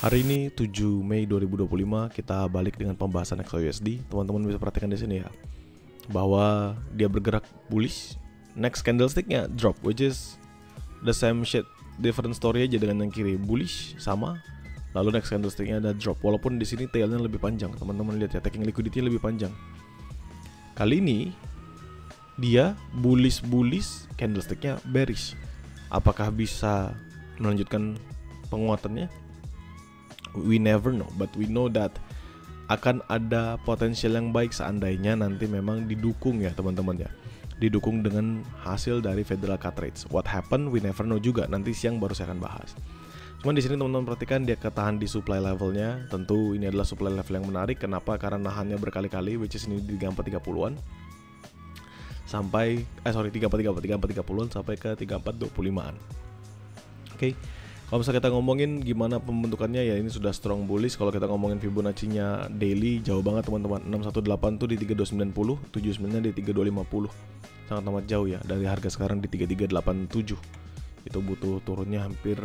Hari ini 7 Mei 2025 kita balik dengan pembahasan XAUSD. Teman-teman bisa perhatikan di sini ya, bahwa dia bergerak bullish. Next candlesticknya drop, which is the same shit, different story aja dengan yang kiri bullish sama. Lalu next candlesticknya ada drop, walaupun di sini tailnya lebih panjang. Teman-teman lihat ya, taking liquidity lebih panjang. Kali ini dia bullish, candlesticknya bearish. Apakah bisa melanjutkan penguatannya? We never know, but we know that akan ada potensial yang baik seandainya nanti memang didukung ya teman-teman ya, didukung dengan hasil dari Federal Cut Rates. What happen we never know juga, nanti siang baru saya akan bahas. Cuman di sini teman-teman perhatikan dia ketahan di supply levelnya. Tentu ini adalah supply level yang menarik. Kenapa? Karena nahannya berkali-kali, which is ini di 3430-an sampai 3430-an sampai ke 3425-an. Oke. Kalau misalnya kita ngomongin gimana pembentukannya ya, ini sudah strong bullish. Kalau kita ngomongin Fibonacci-nya daily jauh banget teman-teman. 618 tuh di 3290, 79-nya di 3250. Sangat amat jauh ya dari harga sekarang di 3387. Itu butuh turunnya hampir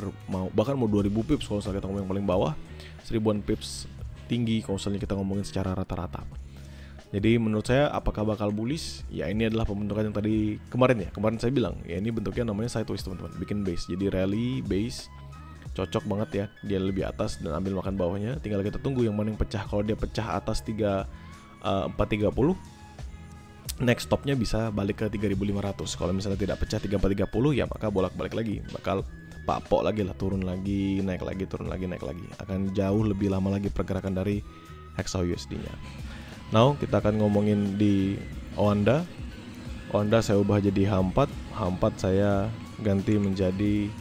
bahkan mau 2000 pips kalau misalnya kita ngomongin paling bawah, 1000-an pips tinggi kalau misalnya kita ngomongin secara rata-rata. Jadi menurut saya apakah bakal bullish? Ya ini adalah pembentukan yang tadi kemarin saya bilang ya, ini bentuknya namanya sideways teman-teman, bikin base. Jadi rally base cocok banget ya, dia lebih atas dan ambil makan bawahnya. Tinggal kita tunggu yang mana yang pecah. Kalau dia pecah atas 3430, next stopnya bisa balik ke 3500. Kalau misalnya tidak pecah 3430 ya maka bolak-balik lagi, bakal papok lagi lah, turun lagi, naik lagi, turun lagi, naik lagi. Akan jauh lebih lama lagi pergerakan dari XAUSD-nya. Now kita akan ngomongin di Oanda. Oanda saya ubah jadi H4. H4 saya ganti menjadi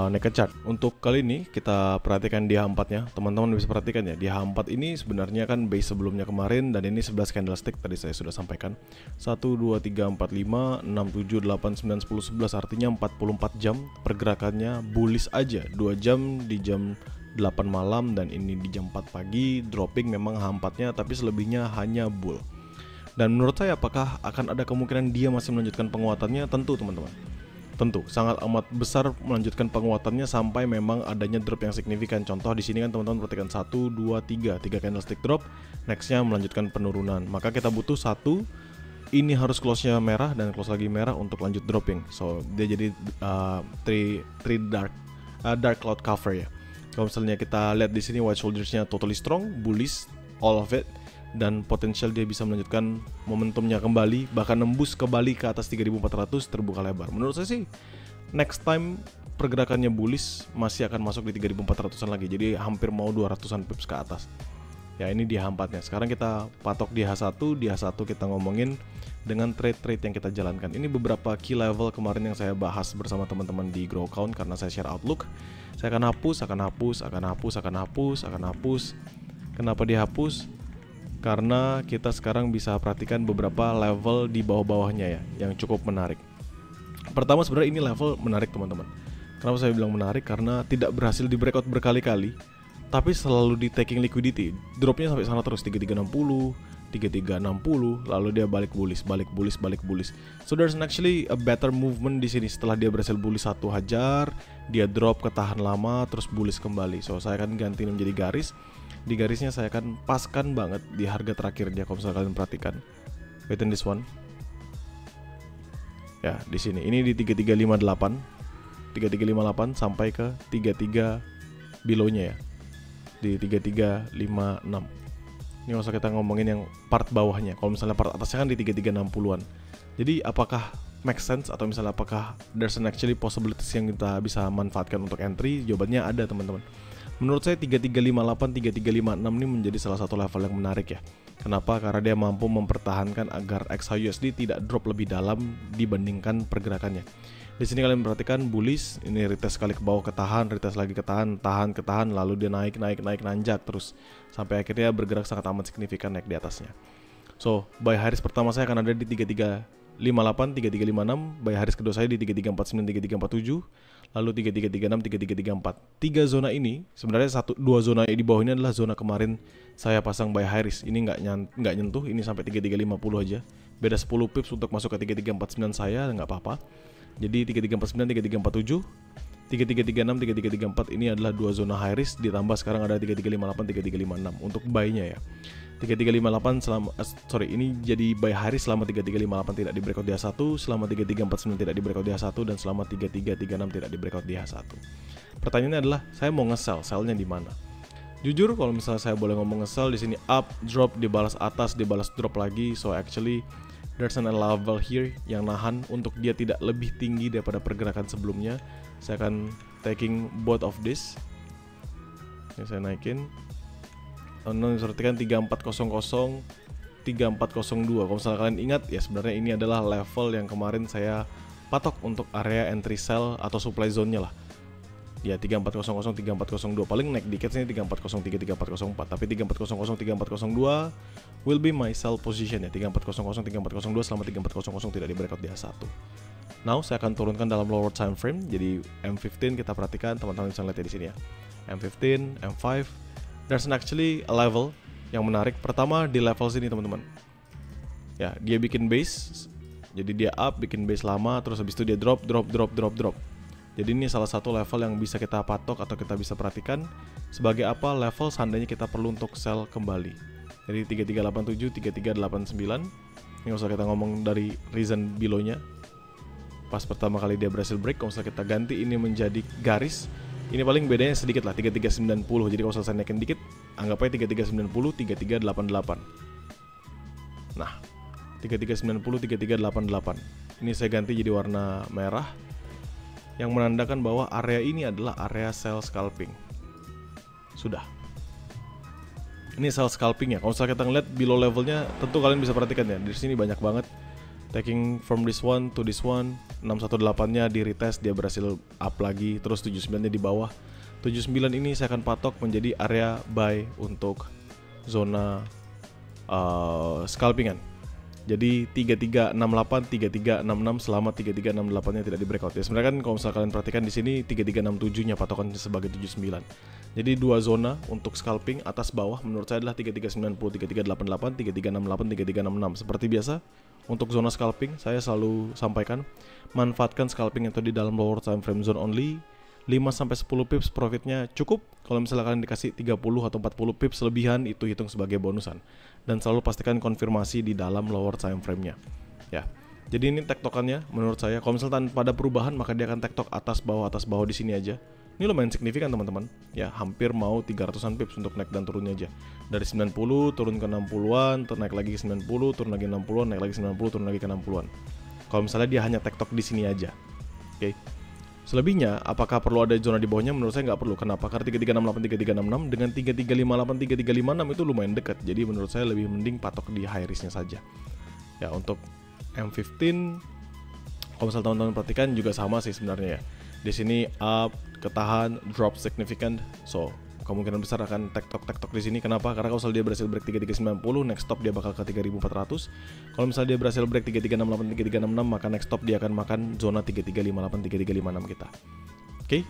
naked chart. Untuk kali ini kita perhatikan di H4-nya. Teman-teman bisa perhatikan ya, di H4 ini sebenarnya kan base sebelumnya kemarin, dan ini 11 candlestick tadi saya sudah sampaikan. 1 2 3 4 5 6 7 8 9 10 11, artinya 44 jam pergerakannya bullish aja. 2 jam di jam 8 malam dan ini di jam 4 pagi dropping memang H4-nya, tapi selebihnya hanya bull. Dan menurut saya apakah akan ada kemungkinan dia masih melanjutkan penguatannya? Tentu teman-teman. Tentu sangat amat besar melanjutkan penguatannya sampai memang adanya drop yang signifikan. Contoh di sini kan teman-teman perhatikan 1 2 3 candlestick drop, nextnya melanjutkan penurunan. Maka kita butuh satu, ini harus close-nya merah dan close lagi merah untuk lanjut dropping. So dia jadi three dark cloud cover ya. Kalau misalnya kita lihat di sini white shoulders-nya totally strong, bullish all of it, dan potensial dia bisa melanjutkan momentumnya kembali, bahkan nembus kembali ke atas 3400 terbuka lebar. Menurut saya sih next time pergerakannya bullish masih akan masuk di 3400-an lagi. Jadi hampir mau 200-an pips ke atas. Ya ini di H4-nya. Sekarang kita patok di H1. Di H1 kita ngomongin dengan trade-trade yang kita jalankan. Ini beberapa key level kemarin yang saya bahas bersama teman-teman di Grow Account karena saya share outlook. Saya akan hapus. Kenapa dihapus? Karena kita sekarang bisa perhatikan beberapa level di bawah-bawahnya ya, yang cukup menarik. Pertama sebenarnya ini level menarik teman-teman. Kenapa saya bilang menarik? Karena tidak berhasil di breakout berkali-kali, tapi selalu di taking liquidity. Dropnya sampai sana terus 3360, 3360, lalu dia balik bullish. So there's actually a better movement di sini. Setelah dia berhasil bullish satu hajar, dia drop ketahan lama terus bullish kembali. So saya akan ganti menjadi garis. Di garisnya saya akan paskan banget di harga terakhir dia. Kalau misalnya kalian perhatikan, within this one. Ya, di sini. Ini di 3358 sampai ke 33 below-nya ya. Di 3356. Ini kalau kita ngomongin yang part bawahnya. Kalau misalnya part atasnya kan di 3360-an. Jadi apakah make sense, atau misalnya apakah there's an actually possibilities yang kita bisa manfaatkan untuk entry? Jawabannya ada teman-teman. Menurut saya 3358, 3356 ini menjadi salah satu level yang menarik ya. Kenapa? Karena dia mampu mempertahankan agar XAUSD tidak drop lebih dalam dibandingkan pergerakannya. Di sini kalian perhatikan bullish, ini retest sekali ke bawah, ketahan, retest lagi ketahan, ketahan, lalu dia naik nanjak terus sampai akhirnya bergerak sangat amat signifikan naik di atasnya. So, buy high risk pertama saya akan ada di 3358, 3356, buy high risk kedua saya di 3349, 3347, lalu 3336, 3334. Tiga zona ini sebenarnya dua zona di bawah ini adalah zona kemarin saya pasang buy high risk. Ini nggak nyentuh, ini sampai 3350 aja. Beda 10 pips untuk masuk ke 3349 saya, nggak apa-apa. Jadi 3349, 3347 3336, 3334 ini adalah dua zona high risk, ditambah sekarang ada 3358, 3356 untuk buy-nya ya. 3358 ini jadi buy high risk selama 3358 tidak di breakout di H1, selama 3349 tidak di breakout di H1, dan selama 3336 tidak di breakout di H1. Pertanyaannya adalah saya mau nge-sell, sell-nya di mana? Jujur kalau misalnya saya boleh ngomong nge-sell di sini up, drop, dibalas atas, dibalas drop lagi, so actually there's an level here yang nahan untuk dia tidak lebih tinggi daripada pergerakan sebelumnya. Saya akan taking both of this. Ini saya naikin. Perhatikan 3400, 3402. Kalau misalnya kalian ingat ya, sebenarnya ini adalah level yang kemarin saya patok untuk area entry sell atau supply zone-nya lah. Ya 3400, 3402, paling naik dikit sini 3403, 3404, tapi 3400, 3402 will be my sell position ya. 3400, 3402 selama 3400 tidak di breakout di H1. Now saya akan turunkan dalam lower time frame. Jadi M15 kita perhatikan, teman-teman bisa lihat di sini ya. M15, M5, there's actually a level yang menarik. Pertama di level sini teman-teman. Ya, dia bikin base. Jadi dia up, bikin base lama, terus habis itu dia drop. Jadi ini salah satu level yang bisa kita patok atau kita bisa perhatikan sebagai apa level seandainya kita perlu untuk sell kembali. Jadi 3387, 3389. Ini usah kita ngomong dari reason below-nya. Pas pertama kali dia berhasil break, kalau misalnya kita ganti ini menjadi garis, ini paling bedanya sedikit lah, 3390. Jadi kalau saya naikin dikit, anggap aja 3390, 3388. Nah, 3390, 3388. Ini saya ganti jadi warna merah, yang menandakan bahwa area ini adalah area sell scalping. Sudah. Ini sell scalping ya. Kalau misalnya kita ngeliat below levelnya, tentu kalian bisa perhatikan ya. Di sini banyak banget. Taking from this one to this one, 618-nya di retest, dia berhasil up lagi, terus 79-nya di bawah. 79 ini saya akan patok menjadi area buy untuk zona scalpingan. Jadi 3368, 3366 selama 3368-nya tidak di breakout. Ya sebenarnya kan kalau misalnya kalian perhatikan di sini 3367-nya patokan sebagai 79. Jadi dua zona untuk scalping atas bawah menurut saya adalah 3390, 3388, 3368, 3366. Seperti biasa untuk zona scalping saya selalu sampaikan manfaatkan scalping itu di dalam lower time frame zone only. 5-10 pips profitnya cukup. Kalau misalnya kalian dikasih 30 atau 40 pips lebihan, itu hitung sebagai bonusan. Dan selalu pastikan konfirmasi di dalam lower time frame-nya. Ya. Jadi ini tektokannya menurut saya. Kalau misalnya tanpa ada perubahan, maka dia akan tektok atas bawah di sini aja. Ini lumayan signifikan teman-teman. Ya, hampir mau 300-an pips untuk naik dan turunnya aja. Dari 90 turun ke 60-an, naik lagi ke 90, turun lagi 60-an, naik lagi 90, turun lagi ke 60-an. Kalau misalnya dia hanya tektok di sini aja. Oke. Selebihnya, apakah perlu ada zona di bawahnya? Menurut saya nggak perlu. Kenapa? Karena 3368, 3366 dengan 3358, 3356 itu lumayan dekat. Jadi menurut saya lebih mending patok di high risk-nya saja. Ya, untuk M15, kalau misalnya teman-teman perhatikan juga sama sih sebenarnya ya. Di sini up, ketahan, drop significant. So, kemungkinan besar akan tektok di sini. Kenapa? Karena kalau misalnya dia berhasil break 3390, next stop dia bakal ke 3400. Kalau misalnya dia berhasil break 3368, 3366, maka next stop dia akan makan zona 3358, 3356 kita. Oke.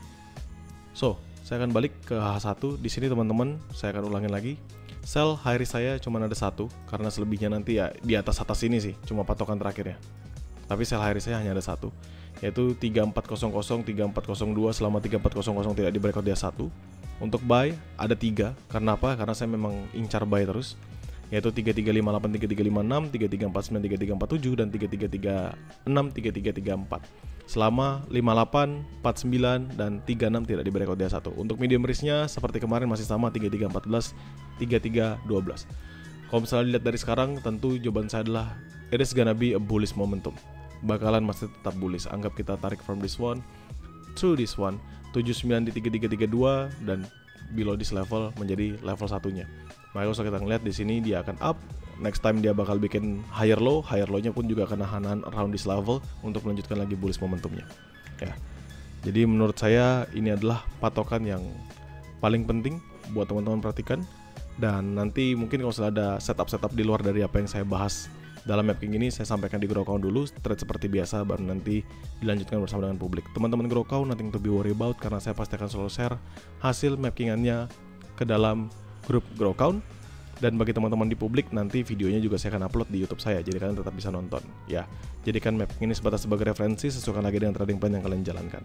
So, saya akan balik ke H1. Di sini teman-teman, saya akan ulangin lagi. Sell high risk saya cuma ada satu, karena selebihnya nanti ya di atas ini sih, cuma patokan terakhirnya. Tapi sell high risk saya hanya ada satu, yaitu 3400, 3402 selama 3400 tidak di breakout dia satu. Untuk buy ada 3. Karena apa? Karena saya memang incar buy terus, yaitu 3358, 3356, 3349, 3347 dan 3336, 3334. Selama 58, 49 dan 36 tidak di breakout dia 1. Untuk medium risk-nya seperti kemarin masih sama 3314, 3312. Kalau misalnya dilihat dari sekarang, tentu jawaban saya adalah it is gonna be a bullish momentum. Bakalan masih tetap bullish. Anggap kita tarik from this one through this one. 79 di 3332 dan below this level menjadi level satunya. Maka kalau kita ngeliat di sini dia akan up. Next time dia bakal bikin higher low-nya pun juga akan nahan around this level untuk melanjutkan lagi bullish momentumnya. Ya. Jadi menurut saya ini adalah patokan yang paling penting buat teman-teman perhatikan. Dan nanti mungkin kalau sudah ada setup di luar dari apa yang saya bahas dalam mapping ini, saya sampaikan di GrowCow dulu, trade seperti biasa, baru nanti dilanjutkan bersama dengan publik. Teman-teman GrowCow, nothing to be worry about, karena saya pasti akan selalu share hasil mapkingannya ke dalam grup GrowCow. Dan bagi teman-teman di publik, nanti videonya juga saya akan upload di YouTube saya, jadi kalian tetap bisa nonton. Ya, jadikan mapping ini sebatas sebagai referensi, sesuaikan lagi dengan trading plan yang kalian jalankan.